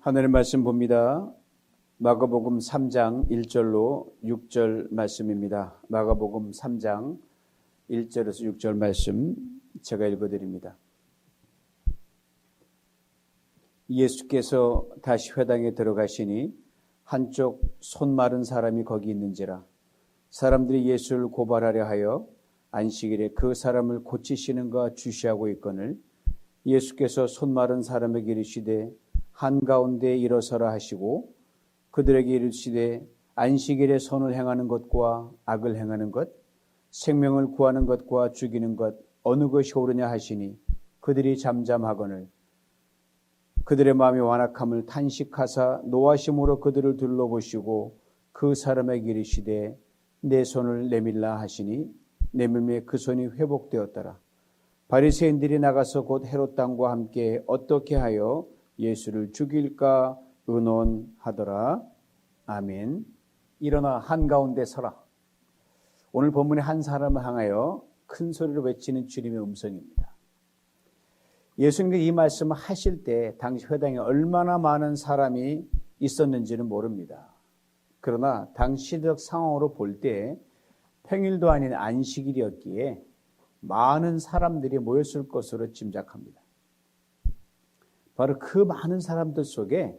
하늘의 말씀 봅니다. 마가복음 3장 1절로 6절 말씀입니다. 마가복음 3장 1절에서 6절 말씀 제가 읽어드립니다. 예수께서 다시 회당에 들어가시니 한쪽 손 마른 사람이 거기 있는지라. 사람들이 예수를 고발하려 하여 안식일에 그 사람을 고치시는가 주시하고 있거늘 예수께서 손 마른 사람에게 이르시되 한가운데 일어서라 하시고 그들에게 이르시되 안식일에 선을 행하는 것과 악을 행하는 것, 생명을 구하는 것과 죽이는 것 어느 것이 옳으냐 하시니 그들이 잠잠하거늘 그들의 마음이 완악함을 탄식하사 노하심으로 그들을 둘러보시고 그 사람에게 이르시되 내 손을 내밀라 하시니 내밀매 그 손이 회복되었더라. 바리새인들이 나가서 곧 헤롯 왕과 함께 어떻게 하여 예수를 죽일까 의논하더라. 아멘. 일어나 한가운데 서라. 오늘 본문의 한 사람을 향하여 큰 소리로 외치는 주님의 음성입니다. 예수님께서 이 말씀을 하실 때 당시 회당에 얼마나 많은 사람이 있었는지는 모릅니다. 그러나 당시적 상황으로 볼 때 평일도 아닌 안식일이었기에 많은 사람들이 모였을 것으로 짐작합니다. 바로 그 많은 사람들 속에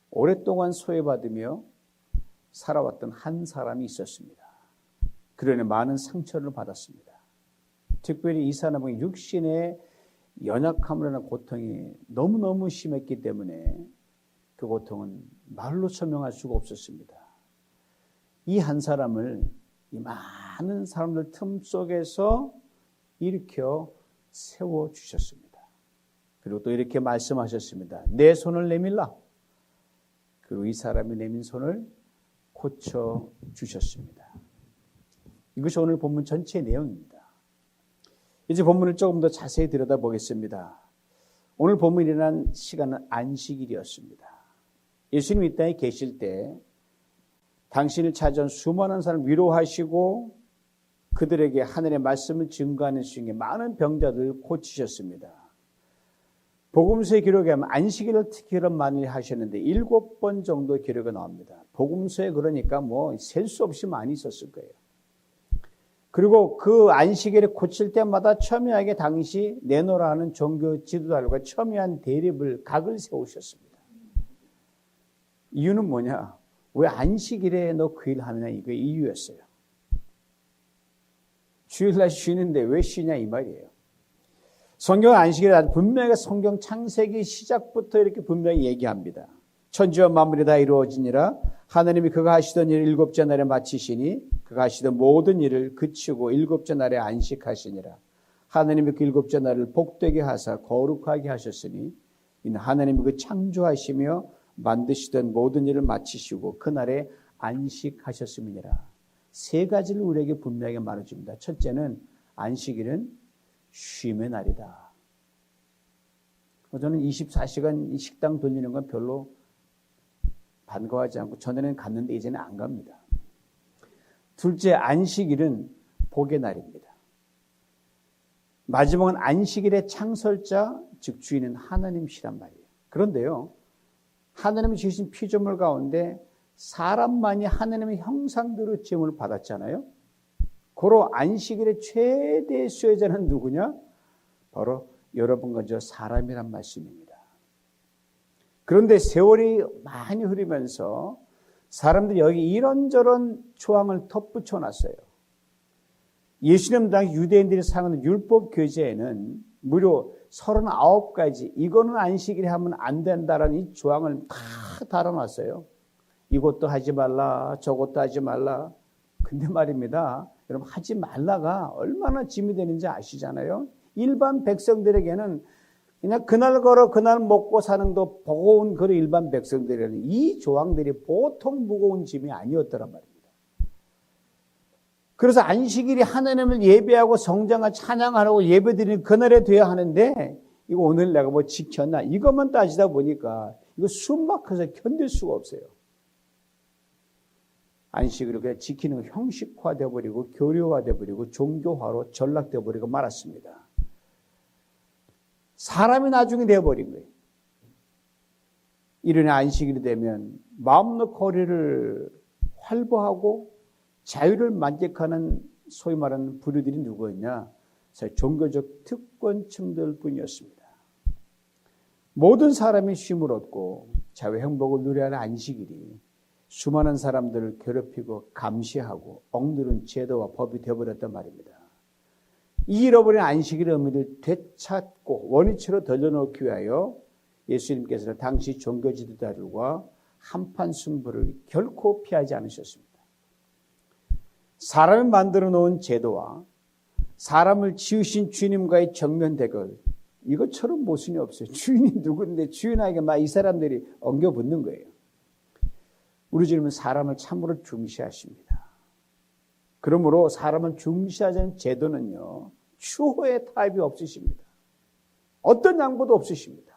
오랫동안 소외받으며 살아왔던 한 사람이 있었습니다. 그러니 많은 상처를 받았습니다. 특별히 이 사람은 육신의 연약함으로 인한 고통이 너무너무 심했기 때문에 그 고통은 말로 설명할 수가 없었습니다. 이 한 사람을 이 많은 사람들 틈 속에서 일으켜 세워주셨습니다. 그리고 또 이렇게 말씀하셨습니다. 내 손을 내밀라. 그리고 이 사람이 내민 손을 고쳐주셨습니다. 이것이 오늘 본문 전체의 내용입니다. 이제 본문을 조금 더 자세히 들여다보겠습니다. 오늘 본문이 일어난 시간은 안식일이었습니다. 예수님이 이 땅에 계실 때 당신을 찾아온 수많은 사람을 위로하시고 그들에게 하늘의 말씀을 증거하는 중에 많은 병자들을 고치셨습니다. 복음서의 기록에 하면 안식일을 특히 그런 많이 하셨는데 7번 정도 기록이 나옵니다. 복음서에 그러니까 셀 수 없이 많이 있었을 거예요. 그리고 그 안식일에 고칠 때마다 첨예하게 당시 내노라는 종교 지도자들과 첨예한 대립을 각을 세우셨습니다. 이유는 뭐냐? 왜 안식일에 너 그 일 하느냐? 이게 이유였어요. 주일날 쉬는데 왜 쉬냐 이 말이에요. 성경은 안식일에 아주 분명하게 성경 창세기 시작부터 이렇게 분명히 얘기합니다. 천지와 만물이 다 이루어지니라 하나님이 그가 하시던 일을 7째 날에 마치시니 그가 하시던 모든 일을 그치고 7째 날에 안식하시니라. 하나님이 그 7째 날을 복되게 하사 거룩하게 하셨으니 이는 하나님이 그 창조하시며 만드시던 모든 일을 마치시고 그날에 안식하셨음이니라. 세 가지를 우리에게 분명하게 말해줍니다. 첫째는 안식일은 쉼의 날이다. 저는 24시간 식당 돌리는 건 별로 반가워하지 않고 전에는 갔는데 이제는 안 갑니다. 둘째, 안식일은 복의 날입니다. 마지막은 안식일의 창설자, 즉 주인은 하나님이시란 말이에요. 그런데요, 하나님이 지으신 피조물 가운데 사람만이 하나님의 형상대로 지음을 받았잖아요. 고로 안식일의 최대 수혜자는 누구냐? 바로 여러분과 저 사람이란 말씀입니다. 그런데 세월이 많이 흐르면서 사람들이 여기 이런저런 조항을 덧붙여 놨어요. 예수님 당시 유대인들이 사용하는 율법 교재에는 무려 39가지 이거는 안식일에 하면 안 된다라는 이 조항을 다 달아놨어요. 이것도 하지 말라, 저것도 하지 말라. 근데 말입니다. 여러분 하지 말라가 얼마나 짐이 되는지 아시잖아요. 일반 백성들에게는 그냥 그날 걸어 그날 먹고 사는 거 버거운 그런 일반 백성들에게는 이 조항들이 보통 무거운 짐이 아니었더란 말입니다. 그래서 안식일이 하나님을 예배하고 성장을 찬양하라고 예배드리는 그날에 돼야 하는데 이거 오늘 내가 뭐 지켰나 이것만 따지다 보니까 이거 숨 막혀서 견딜 수가 없어요. 안식일을 그냥 지키는 거 형식화되어 버리고 교류화되어 버리고 종교화로 전락되어 버리고 말았습니다. 사람이 나중에 되어버린 거예요. 일요일에 안식일이 되면 마음의 거리를 활보하고 자유를 만끽하는 소위 말하는 부류들이 누구였냐? 종교적 특권층들 뿐이었습니다. 모든 사람이 쉼을 얻고 자유 행복을 누려야 하는 안식일이 수많은 사람들을 괴롭히고 감시하고 억누른 제도와 법이 되어버렸단 말입니다. 이 잃어버린 안식일의 의미를 되찾고 원위치로 돌려놓기 위하여 예수님께서는 당시 종교 지도자들과 한판 승부를 결코 피하지 않으셨습니다. 사람이 만들어 놓은 제도와 사람을 지으신 주님과의 정면 대결, 이것처럼 모순이 없어요. 주인이 누군데 주인에게 막 이 사람들이 엉겨붙는 거예요. 우리 주님은 사람을 참으로 중시하십니다. 그러므로 사람을 중시하자는 제도는요, 추호의 타입이 없으십니다. 어떤 양보도 없으십니다.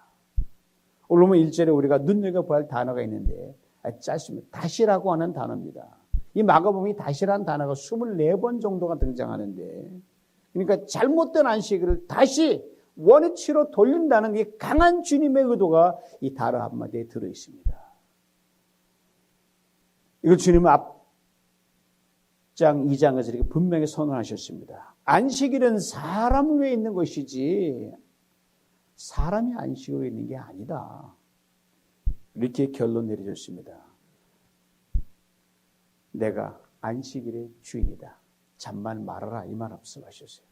오늘 보면 1절에 우리가 눈여겨봐야 할 단어가 있는데 짧습니다. 다시라고 하는 단어입니다. 이 마가복음이 다시라는 단어가 24번 정도가 등장하는데, 그러니까 잘못된 안식일을 다시 원위치로 돌린다는 이 강한 주님의 의도가 이 단어 한마디에 들어있습니다. 이걸 주님은 앞장 2장에서 이렇게 분명히 선언하셨습니다. 안식일은 사람 위에 있는 것이지 사람이 안식으로 있는 게 아니다. 이렇게 결론 내려줬습니다. 내가 안식일의 주인이다. 잠만 말아라. 이 말 말씀하셨어요.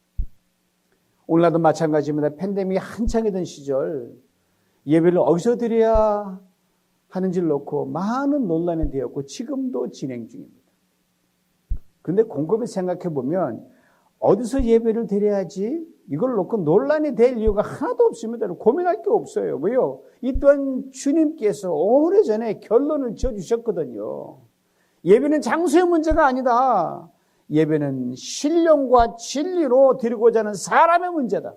오늘날도 마찬가지입니다. 팬데믹이 한창이던 시절 예배를 어디서 드려야 하는지를 놓고 많은 논란이 되었고 지금도 진행 중입니다. 그런데 곰곰이 생각해 보면 어디서 예배를 드려야지 이걸 놓고 논란이 될 이유가 하나도 없습니다. 고민할 게 없어요. 왜요? 이 또한 주님께서 오래전에 결론을 지어주셨거든요. 예배는 장소의 문제가 아니다. 예배는 신령과 진리로 드리고자 하는 사람의 문제다.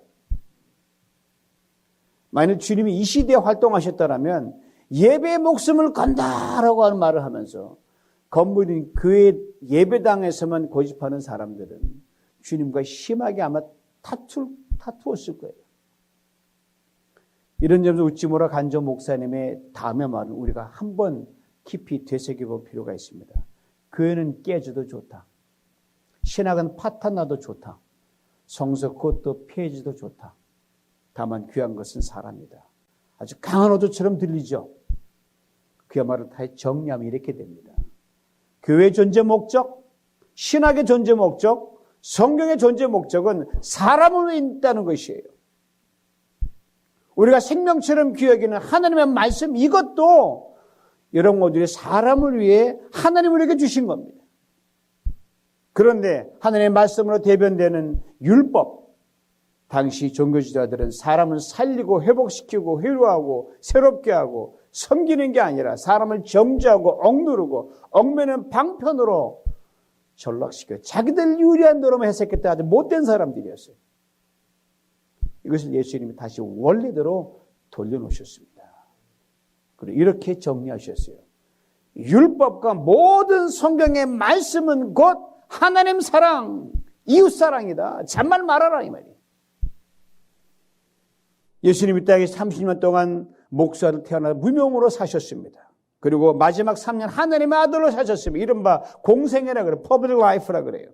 만일 주님이 이 시대에 활동하셨다면 예배의 목숨을 건다라고 하는 말을 하면서 건물인 그의 예배당에서만 고집하는 사람들은 주님과 심하게 아마 다투었을 거예요. 이런 점에서 우찌모라 간조 목사님의 다음의 말은 우리가 한번 깊이 되새겨볼 필요가 있습니다. 교회는 깨져도 좋다. 신학은 파탄나도 좋다. 성서 그것도 폐해지도 좋다. 다만 귀한 것은 사람이다. 아주 강한 어조처럼 들리죠. 그야말로 다 정리하면 이렇게 됩니다. 교회의 존재 목적, 신학의 존재 목적, 성경의 존재 목적은 사람을 위해 있다는 것이에요. 우리가 생명처럼 귀하기는 하나님의 말씀, 이것도 여러분 모두의 사람을 위해 하나님 우리에게 주신 겁니다. 그런데 하나님의 말씀으로 대변되는 율법, 당시 종교지도자들은 사람을 살리고 회복시키고 회로하고 새롭게 하고 섬기는 게 아니라 사람을 정죄하고 억누르고 얽매는 방편으로 전락시켜 자기들 유리한 대로만 해석했다. 아주 못된 사람들이었어요. 이것을 예수님이 다시 원리대로 돌려놓으셨습니다. 그리고 이렇게 정리하셨어요. 율법과 모든 성경의 말씀은 곧 하나님 사랑, 이웃 사랑이다. 잔말 말아라 이 말이에요. 예수님이 땅에 30년 동안 목사로 태어나 무명으로 사셨습니다. 그리고 마지막 3년 하나님의 아들로 사셨습니다. 이른바 공생애라 그래요. 퍼블릭 라이프라 그래요.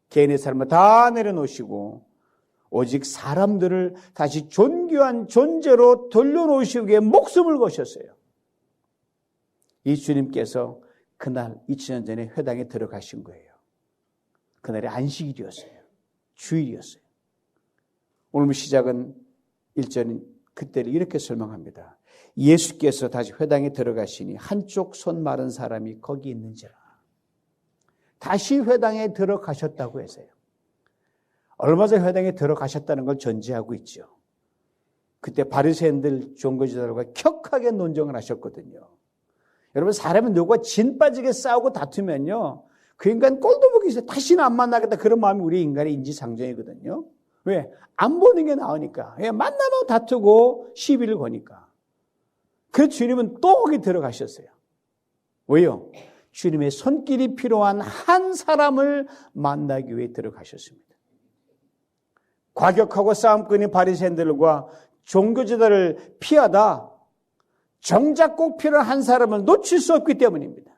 개인의 삶을 다 내려놓으시고 오직 사람들을 다시 존귀한 존재로 돌려놓으시기 위해 목숨을 거셨어요. 이 주님께서 그날 2000년 전에 회당에 들어가신 거예요. 그날이 안식일이었어요. 주일이었어요. 오늘 시작은 1절은 그때를 이렇게 설명합니다. 예수께서 다시 회당에 들어가시니 한쪽 손 마른 사람이 거기 있는지라. 다시 회당에 들어가셨다고 해서요. 얼마 전에 회당에 들어가셨다는 걸 전제하고 있죠. 그때 바리새인들 종교지도자들과 격하게 논쟁을 하셨거든요. 여러분 사람이 누구와 진 빠지게 싸우고 다투면요. 그 인간 꼴도 보기 싫어요. 다시는 안 만나겠다. 그런 마음이 우리 인간의 인지상정이거든요. 왜? 안 보는 게 나으니까. 왜? 만나면 다투고 시비를 거니까. 그래서 주님은 또 거기 들어가셨어요. 왜요? 주님의 손길이 필요한 한 사람을 만나기 위해 들어가셨습니다. 과격하고 싸움꾼인 바리새인들과 종교지도를 피하다 정작 꼭 필요한 한 사람을 놓칠 수 없기 때문입니다.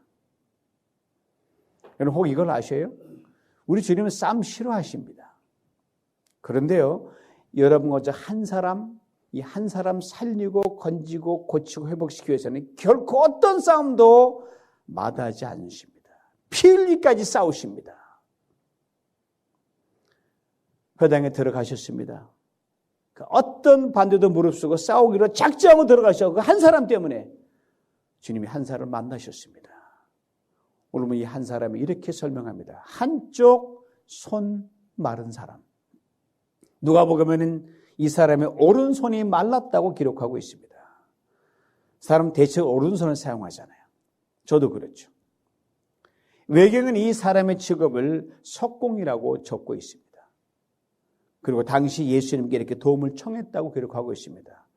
여러분 혹 이걸 아셔요? 우리 주님은 싸움 싫어하십니다. 그런데요, 여러분 어제 이 한 사람 살리고 건지고 고치고 회복시키기 위해서는 결코 어떤 싸움도 마다하지 않으십니다. 피 흘리기까지 싸우십니다. 회당에 들어가셨습니다. 어떤 반대도 무릅쓰고 싸우기로 작정하고 들어가셔서 그 한 사람 때문에 주님이 한 사람을 만나셨습니다. 오늘 이 한 사람이 이렇게 설명합니다. 한쪽 손 마른 사람. 누가복음에는 이 사람의 오른손이 말랐다고 기록하고 있습니다. 사람 대체 오른손을 사용하잖아요. 저도 그렇죠. 외경은 이 사람의 직업을 석공이라고 적고 있습니다. 그리고 당시 예수님께 이렇게 도움을 청했다고 기록하고 있습니다.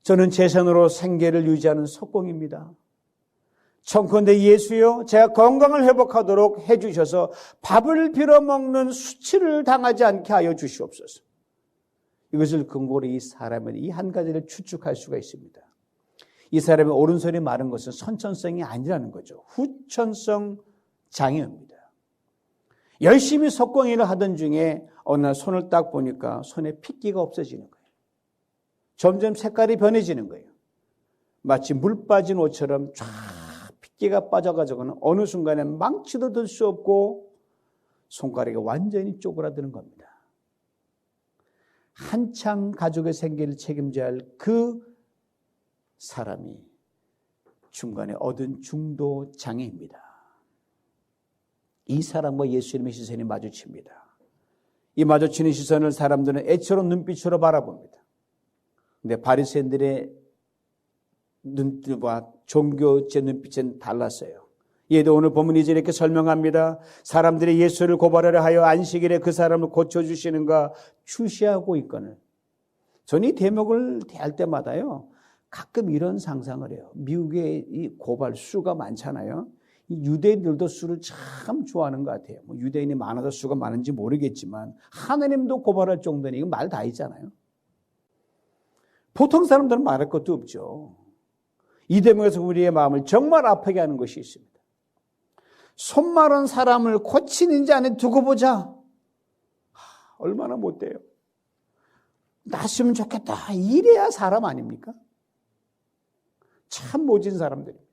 저는 제 손으로 생계를 유지하는 석공입니다. 청컨대 예수여, 제가 건강을 회복하도록 해주셔서 밥을 빌어먹는 수치를 당하지 않게 하여 주시옵소서. 이것을 근거로 이 사람은 이 한 가지를 추측할 수가 있습니다. 이 사람의 오른손이 마른 것은 선천성이 아니라는 거죠. 후천성 장애입니다. 열심히 석공일을 하던 중에 어느 날 손을 딱 보니까 손에 핏기가 없어지는 거예요. 점점 색깔이 변해지는 거예요. 마치 물 빠진 옷처럼 쫙 핏기가 빠져가지고는 어느 순간에 망치도 들 수 없고 손가락이 완전히 쪼그라드는 겁니다. 한창 가족의 생계를 책임져야 할 그 사람이 중간에 얻은 중도 장애입니다. 이 사람과 예수님의 시선이 마주칩니다. 이 마주치는 시선을 사람들은 애처로운 눈빛으로 바라봅니다. 근데 바리새인들의 눈빛과 종교제 눈빛은 달랐어요. 얘도 오늘 본문 2절에 이렇게 설명합니다. 사람들이 예수를 고발하려 하여 안식일에 그 사람을 고쳐주시는가 주시하고 있거늘. 저는 이 대목을 대할 때마다요, 가끔 이런 상상을 해요. 미국의 이 고발 수가 많잖아요. 이 유대인들도 수를 참 좋아하는 것 같아요. 뭐 유대인이 많아서 수가 많은지 모르겠지만 하나님도 고발할 정도니 이건 말 다 있잖아요. 보통 사람들은 말할 것도 없죠. 이 대목에서 우리의 마음을 정말 아프게 하는 것이 있습니다. 손 마른 사람을 고치는 자 안에 두고 보자. 얼마나 못돼요. 낫으면 좋겠다. 이래야 사람 아닙니까? 참 모진 사람들입니다.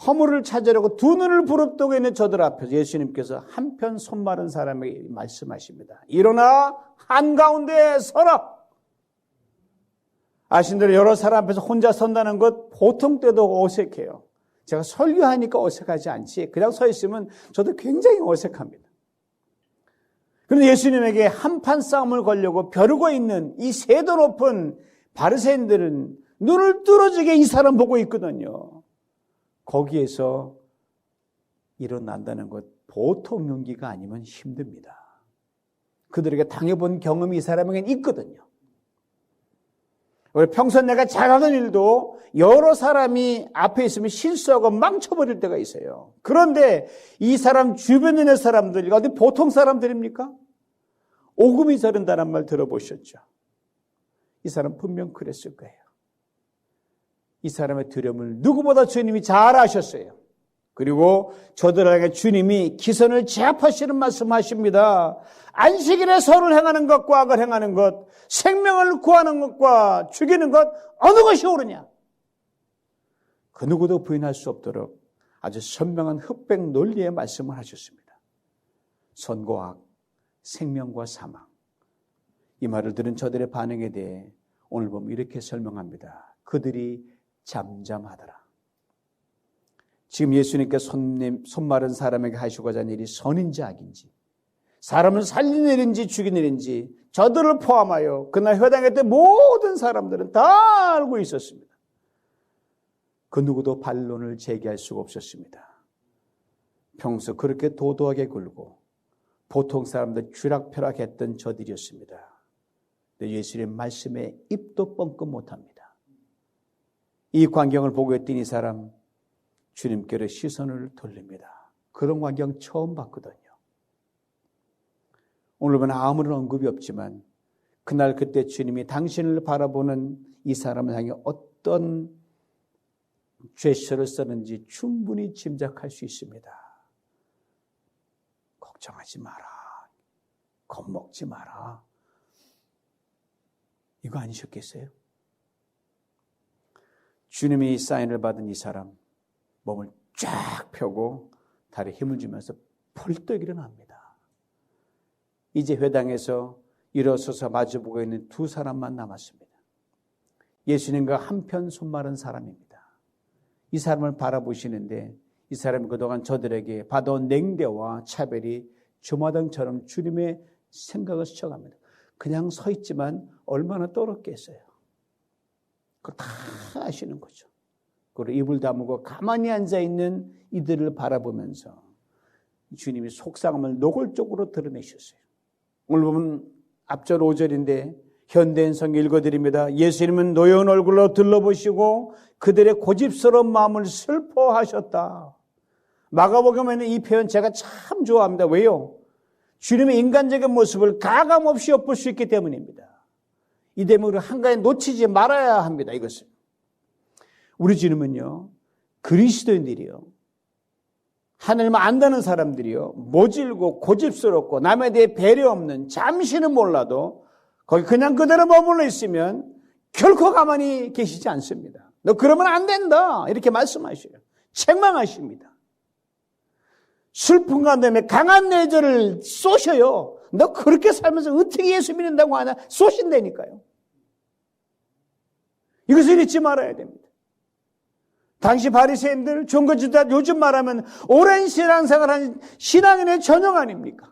허물을 찾으려고 두 눈을 부릅뜨고 있는 저들 앞에서 예수님께서 한편 손 마른 사람에게 말씀하십니다. 일어나 한가운데 서라. 아신 대로 여러 사람 앞에서 혼자 선다는 것 보통 때도 어색해요. 제가 설교하니까 어색하지 않지 그냥 서 있으면 저도 굉장히 어색합니다. 그런데 예수님에게 한판 싸움을 걸려고 벼르고 있는 이 세도 높은 바리새인들은 눈을 뚫어지게 이 사람 보고 있거든요. 거기에서 일어난다는 것 보통 용기가 아니면 힘듭니다. 그들에게 당해본 경험이 이 사람에게는 있거든요. 평소 내가 잘하는 일도 여러 사람이 앞에 있으면 실수하고 망쳐버릴 때가 있어요. 그런데 이 사람 주변에 있는 사람들이 어디 보통 사람들입니까? 오금이 저른다는 말 들어보셨죠? 이 사람 분명 그랬을 거예요. 이 사람의 두려움을 누구보다 주님이 잘 아셨어요. 그리고 저들에게 주님이 기선을 제압하시는 말씀하십니다. 안식일에 선을 행하는 것과 악을 행하는 것, 생명을 구하는 것과 죽이는 것 어느 것이 옳으냐? 그 누구도 부인할 수 없도록 아주 선명한 흑백 논리의 말씀을 하셨습니다. 선과 악, 생명과 사망. 이 말을 들은 저들의 반응에 대해 오늘 보면 이렇게 설명합니다. 그들이 잠잠하더라. 지금 예수님께 손 마른 사람에게 하시고자 하는 일이 선인지 악인지, 사람을 살리는 일인지 죽이는 일인지 저들을 포함하여 그날 회당했던 모든 사람들은 다 알고 있었습니다. 그 누구도 반론을 제기할 수가 없었습니다. 평소 그렇게 도도하게 굴고 보통 사람들 쥐락펴락했던 저들이었습니다. 예수님의 말씀에 입도 뻥끗 못합니다. 이 광경을 보고 있던 이 사람 주님께로 시선을 돌립니다. 그런 광경 처음 봤거든요. 오늘 보면 아무런 언급이 없지만 그날 그때 주님이 당신을 바라보는 이 사람을 향해 어떤 제스처를 쓰는지 충분히 짐작할 수 있습니다. 걱정하지 마라. 겁먹지 마라. 이거 아니셨겠어요? 주님이 사인을 받은 이 사람, 몸을 쫙 펴고 다리에 힘을 주면서 펄떡 일어납니다. 이제 회당에서 일어서서 마주보고 있는 두 사람만 남았습니다. 예수님과 한편 손마른 사람입니다. 이 사람을 바라보시는데 이 사람이 그동안 저들에게 받아온 냉대와 차별이 주마등처럼 주님의 생각을 스쳐갑니다. 그냥 서 있지만 얼마나 떨었겠어요. 그걸 다 아시는 거죠. 그리고 입을 다물고 가만히 앉아있는 이들을 바라보면서 주님이 속상함을 노골적으로 드러내셨어요. 오늘 보면 앞절 5절인데 현대인 성경 읽어드립니다. 예수님은 노여운 얼굴로 둘러보시고 그들의 고집스러운 마음을 슬퍼하셨다. 마가복음에는 이 표현 제가 참 좋아합니다. 왜요? 주님의 인간적인 모습을 가감없이 엿볼 수 있기 때문입니다. 이 대목을 한가에 놓치지 말아야 합니다. 이것을. 우리 주님은요, 그리스도인들이요, 하나님을 안다는 사람들이요, 모질고 고집스럽고 남에 대해 배려 없는, 잠시는 몰라도 거기 그냥 그대로 머물러 있으면 결코 가만히 계시지 않습니다. 너 그러면 안 된다. 이렇게 말씀하셔요. 책망하십니다. 슬픈 가운데 강한 내절을 쏘셔요. 너 그렇게 살면서 어떻게 예수 믿는다고 하냐? 쏘신다니까요. 이것을 잊지 말아야 됩니다. 당시 바리새인들, 종교지도자 요즘 말하면 오랜 신앙생활한 신앙인의 전형 아닙니까?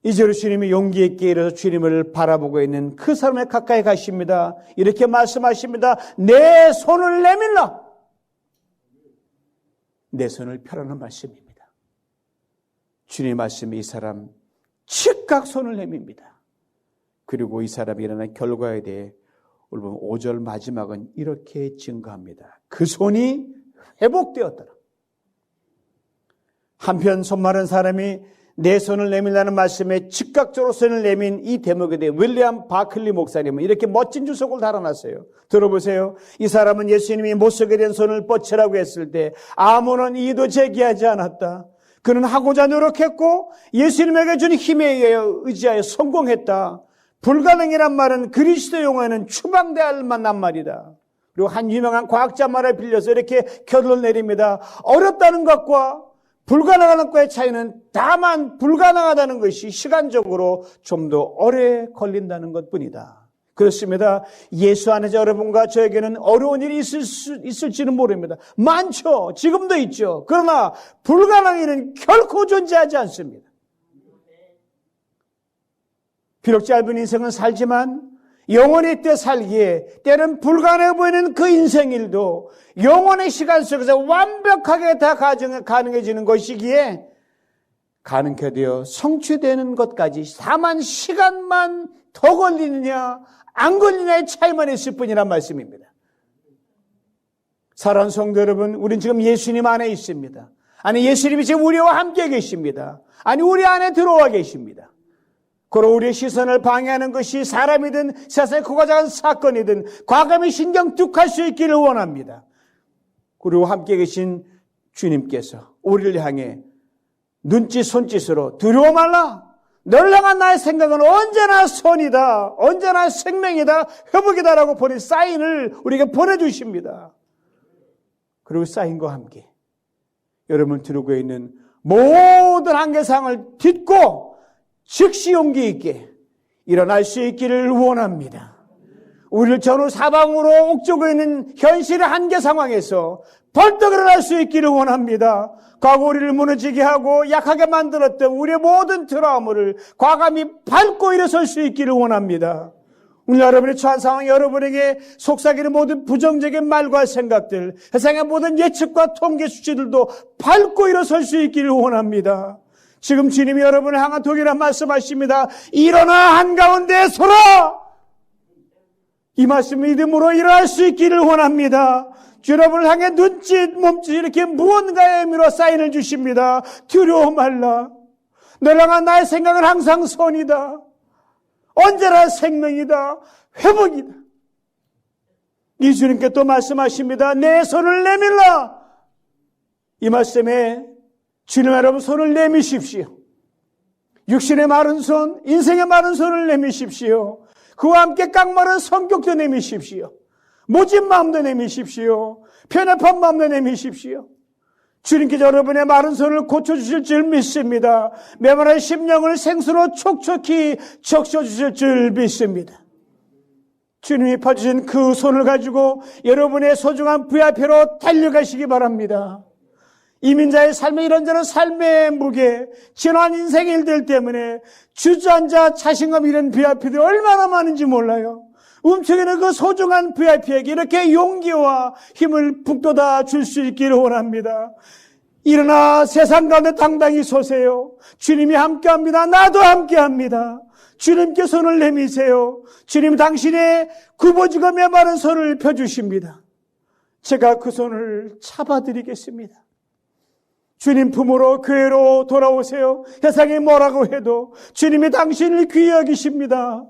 이제로 주님이 용기 있게 일어서 주님을 바라보고 있는 그 사람에 가까이 가십니다. 이렇게 말씀하십니다. 내 손을 내밀라. 내 손을 펴라는 말씀입니다. 주님의 말씀이 이 사람 즉각 손을 내밉니다. 그리고 이 사람이 일어난 결과에 대해 오늘 보면 5절 마지막은 이렇게 증거합니다. 그 손이 회복되었더라. 한편 손마른 사람이 내 손을 내밀라는 말씀에 즉각적으로 손을 내민 이 대목에 대해 윌리엄 바클리 목사님은 이렇게 멋진 주석을 달아놨어요. 들어보세요. 이 사람은 예수님이 못 쓰게 된 손을 뻗치라고 했을 때 아무런 이의도 제기하지 않았다. 그는 하고자 노력했고 예수님에게 준 힘에 의지하여 성공했다. 불가능이란 말은 그리스도 용어에는 추방돼야 만난 말이다. 그리고 한 유명한 과학자 말을 빌려서 이렇게 결론을 내립니다. 어렵다는 것과 불가능한 것과의 차이는 다만 불가능하다는 것이 시간적으로 좀 더 오래 걸린다는 것뿐이다. 그렇습니다. 예수 안에서 여러분과 저에게는 어려운 일이 있을지는 모릅니다. 많죠. 지금도 있죠. 그러나 불가능한 일은 결코 존재하지 않습니다. 비록 짧은 인생은 살지만 영원히 때 살기에 때는 불가능해 보이는 그 인생일도 영원의 시간 속에서 완벽하게 다 가능해지는 것이기에 가능케 되어 성취되는 것까지 다만 시간만 더 걸리느냐 안 걸리느냐의 차이만 있을 뿐이란 말씀입니다. 사랑하는 성도 여러분, 우린 지금 예수님 안에 있습니다. 아니 예수님이 지금 우리와 함께 계십니다. 아니 우리 안에 들어와 계십니다. 그리고 우리의 시선을 방해하는 것이 사람이든 세상의 크고 작은 사건이든 과감히 신경 뚝 할 수 있기를 원합니다. 그리고 함께 계신 주님께서 우리를 향해 눈짓 손짓으로 두려워 말라. 널 향한 나의 생각은 언제나 선이다. 언제나 생명이다. 회복이다라고 보낸 사인을 우리에게 보내주십니다. 그리고 사인과 함께 여러분 들고 있는 모든 한계상을 딛고 즉시 용기 있게 일어날 수 있기를 원합니다. 우리를 전후 사방으로 옥죄고 있는 현실의 한계 상황에서 벌떡 일어날 수 있기를 원합니다. 과거 우리를 무너지게 하고 약하게 만들었던 우리의 모든 트라우마를 과감히 밟고 일어설 수 있기를 원합니다. 오늘 여러분의 처한 상황, 여러분에게 속삭이는 모든 부정적인 말과 생각들, 세상의 모든 예측과 통계 수치들도 밟고 일어설 수 있기를 원합니다. 지금 주님이 여러분을 향한 동일한 말씀하십니다. 일어나 한가운데 서라. 이 말씀 믿음으로 일어날 수 있기를 원합니다. 여러분을 향해 눈짓 몸짓 이렇게 무언가의 의미로 사인을 주십니다. 두려워 말라. 너를 향한 나의 생각은 항상 선이다. 언제나 생명이다. 회복이다. 이 주님께 또 말씀하십니다. 내 손을 내밀라. 이 말씀에 주님 여러분 손을 내미십시오. 육신의 마른 손, 인생의 마른 손을 내미십시오. 그와 함께 깡마른 성격도 내미십시오. 모진 마음도 내미십시오. 편협한 마음도 내미십시오. 주님께서 여러분의 마른 손을 고쳐주실 줄 믿습니다. 메마른 심령을 생수로 촉촉히 적셔주실 줄 믿습니다. 주님이 펴주신 그 손을 가지고 여러분의 소중한 VIP로 달려가시기 바랍니다. 이민자의 삶의 이런저런 삶의 무게, 지난 인생의 일들 때문에 주저앉아 자신감 잃은 VIP들이 얼마나 많은지 몰라요. 움츠기는 그 소중한 VIP에게 이렇게 용기와 힘을 북돋아 줄 수 있기를 원합니다. 일어나 세상 가운데 당당히 서세요. 주님이 함께합니다. 나도 함께합니다. 주님께 손을 내미세요. 주님 당신의 굽어지고 메마른 손을 펴주십니다. 제가 그 손을 잡아드리겠습니다. 주님 품으로 교회로 돌아오세요. 세상이 뭐라고 해도 주님이 당신을 귀히 여기십니다.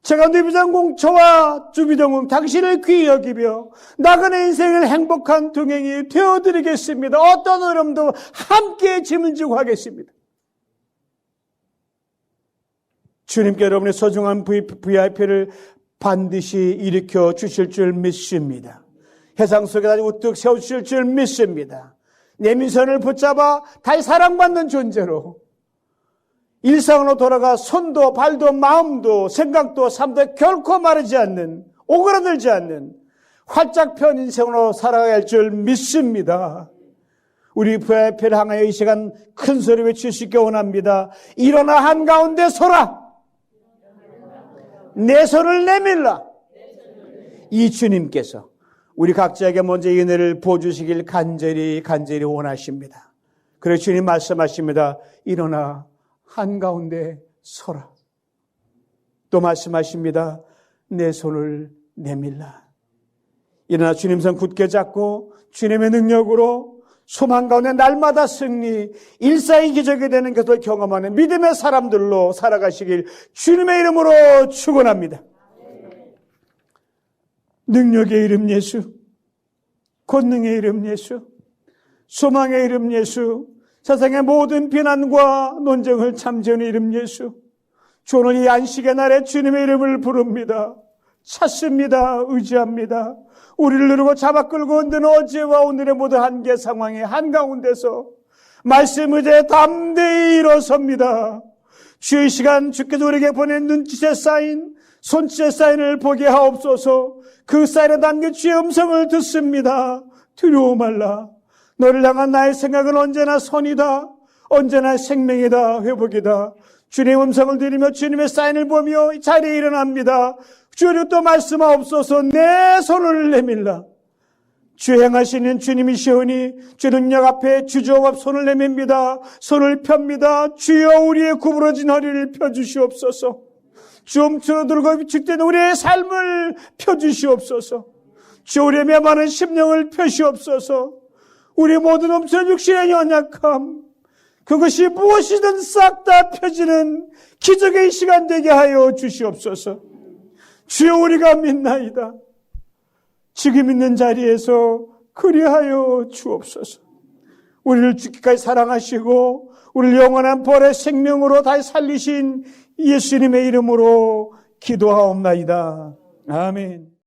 제가 누비정공초와 주비정공 당신을 귀히 여기며 나그네 인생을 행복한 동행이 되어드리겠습니다. 어떤 어려움도 함께 짐을 지고 하겠습니다. 주님께 여러분의 소중한 VIP를 반드시 일으켜 주실 줄 믿습니다. 해상 속에 우뚝 세우실 줄 믿습니다. 내민선을 붙잡아 다시 사랑받는 존재로 일상으로 돌아가 손도 발도 마음도 생각도 삶도 결코 마르지 않는, 오그라들지 않는 활짝 편 인생으로 살아가야 할 줄 믿습니다. 우리 VIP를 향하여 이 시간 큰 소리 외칠 수 있게 원합니다. 일어나 한가운데 서라. 내 손을 내밀라. 이 주님께서 우리 각자에게 먼저 이 은혜를 보여주시길 간절히 원하십니다. 그래서 주님 말씀하십니다. 일어나 한가운데 서라. 또 말씀하십니다. 내 손을 내밀라. 일어나 주님 손 굳게 잡고 주님의 능력으로 소망 가운데 날마다 승리, 일사의 기적이 되는 것을 경험하는 믿음의 사람들로 살아가시길 주님의 이름으로 축원합니다. 능력의 이름 예수, 권능의 이름 예수, 소망의 이름 예수, 세상의 모든 비난과 논쟁을 잠재우는 이름 예수. 주 오늘 이 안식의 날에 주님의 이름을 부릅니다. 찾습니다. 의지합니다. 우리를 누르고 잡아 끌고 흔드는 어제와 오늘의 모든 한계 상황의 한가운데서 말씀 의지에 담대히 일어섭니다. 주의 시간 주께서 우리에게 보낸 눈짓의 사인, 손짓의 사인을 보게 하옵소서. 그 사인에 담긴 주의 음성을 듣습니다. 두려워 말라. 너를 향한 나의 생각은 언제나 선이다. 언제나 생명이다. 회복이다. 주님의 음성을 들으며 주님의 사인을 보며 이 자리에 일어납니다. 주여 또 말씀하옵소서. 내 손을 내밀라. 주 행하시는 주님이시오니 주 능력 앞에 주저와 손을 내밉니다. 손을 펴니다. 주여 우리의 구부러진 허리를 펴주시옵소서. 주 움츠러들고 위축된 우리의 삶을 펴주시옵소서. 주 우리의 메마른 심령을 펴시옵소서. 우리 모든 엄청 육신의 연약함, 그것이 무엇이든 싹 다 펴지는 기적의 시간 되게 하여 주시옵소서. 주여 우리가 믿나이다. 지금 있는 자리에서 그리하여 주옵소서. 우리를 죽기까지 사랑하시고 우리를 영원한 벌의 생명으로 다시 살리신 예수님의 이름으로 기도하옵나이다. 아멘.